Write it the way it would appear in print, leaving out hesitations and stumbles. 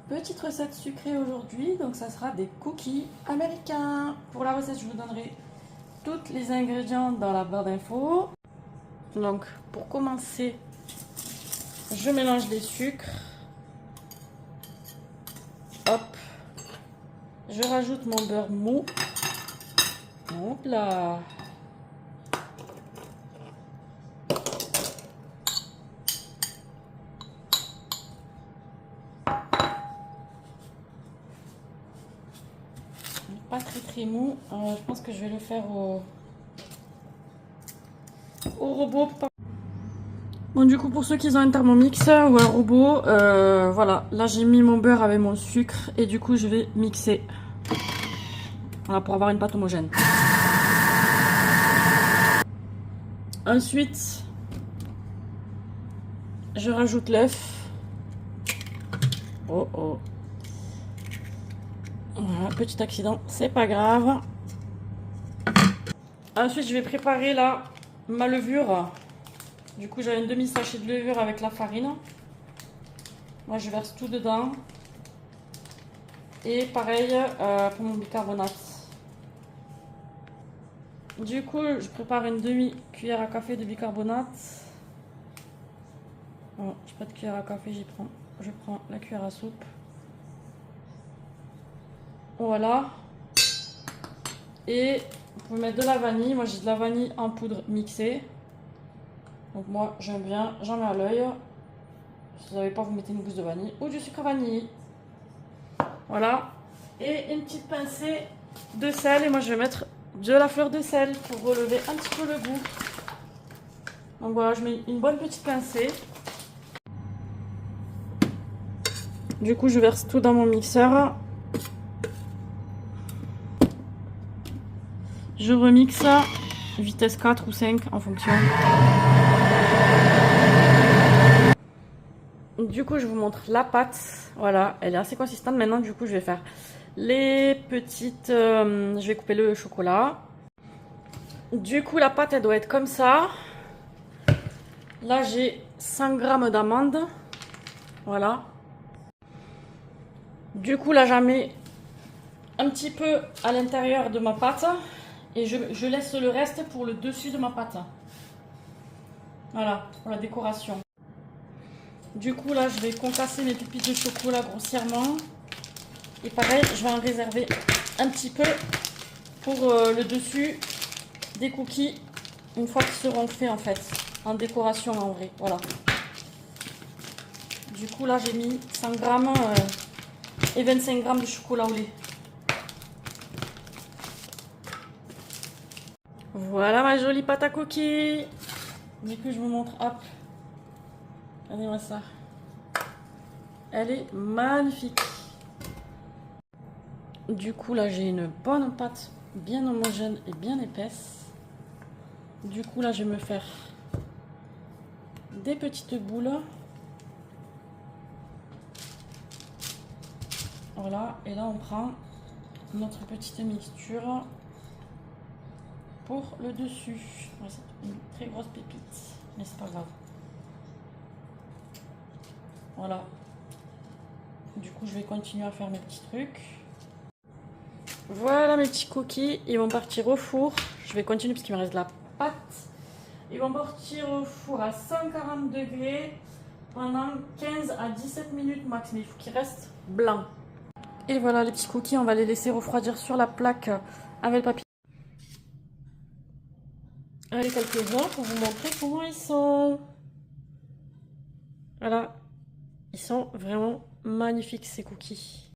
Petite recette sucrée aujourd'hui, donc ça sera des cookies américains. Pour la recette, je vous donnerai tous les ingrédients dans la barre d'infos. Donc pour commencer, je mélange les sucres. Hop. Je rajoute mon beurre mou. Hop là. Pas très mou. Je pense que je vais le faire au robot. Bon, du coup, pour ceux qui ont un Thermomix ou un robot, voilà, là j'ai mis mon beurre avec mon sucre et du coup je vais mixer. Voilà, pour avoir une pâte homogène. Ensuite, je rajoute l'œuf. Oh oh. Voilà, petit accident, c'est pas grave. Ensuite, je vais préparer là ma levure. Du coup, j'ai un demi-sachet de levure avec la farine. Moi, je verse tout dedans. Et pareil pour mon bicarbonate. Du coup, je prépare une demi-cuillère à café de bicarbonate. Bon, j'ai pas de cuillère à café, je prends la cuillère à soupe. Voilà. Et vous pouvez mettre de la vanille. Moi, j'ai de la vanille en poudre mixée. Donc moi, j'aime bien, j'en mets à l'œil. Si vous n'avez pas, vous mettez une gousse de vanille ou du sucre vanille. Voilà. Et une petite pincée de sel. Et moi, je vais mettre de la fleur de sel pour relever un petit peu le goût. Donc voilà, je mets une bonne petite pincée. Du coup, je verse tout dans mon mixeur. Je remixe vitesse 4 ou 5 en fonction. Du coup, je vous montre la pâte. Voilà, elle est assez consistante. Maintenant, du coup, je vais faire les petites... je vais couper le chocolat. Du coup, la pâte, elle doit être comme ça. Là, j'ai 100 g d'amandes. Voilà. Du coup, là, j'en mets un petit peu à l'intérieur de ma pâte. Et je laisse le reste pour le dessus de ma pâte. Voilà, pour la décoration. Du coup, là, je vais concasser mes pépites de chocolat grossièrement. Et pareil, je vais en réserver un petit peu pour le dessus des cookies. Une fois qu'ils seront faits, en fait. En décoration, en vrai. Voilà. Du coup, là, j'ai mis 100 g et 25 g de chocolat au lait. Voilà ma jolie pâte à cookies. Du coup, je vous montre. Hop. Regardez-moi ça. Elle est magnifique. Du coup, là, j'ai une bonne pâte bien homogène et bien épaisse. Du coup, là, je vais me faire des petites boules. Voilà. Et là, on prend notre petite mixture pour le dessus. Ouais, c'est une très grosse pépite, mais c'est pas grave. Voilà. Du coup, je vais continuer à faire mes petits trucs. Voilà mes petits cookies, ils vont partir au four. Je vais continuer parce qu'il me reste de la pâte. Ils vont partir au four à 140 degrés pendant 15 à 17 minutes max, mais il faut qu'ils restent blancs. Et voilà les petits cookies, on va les laisser refroidir sur la plaque avec le papier. Allez, quelques-uns pour vous montrer comment ils sont. Voilà, ils sont vraiment magnifiques ces cookies.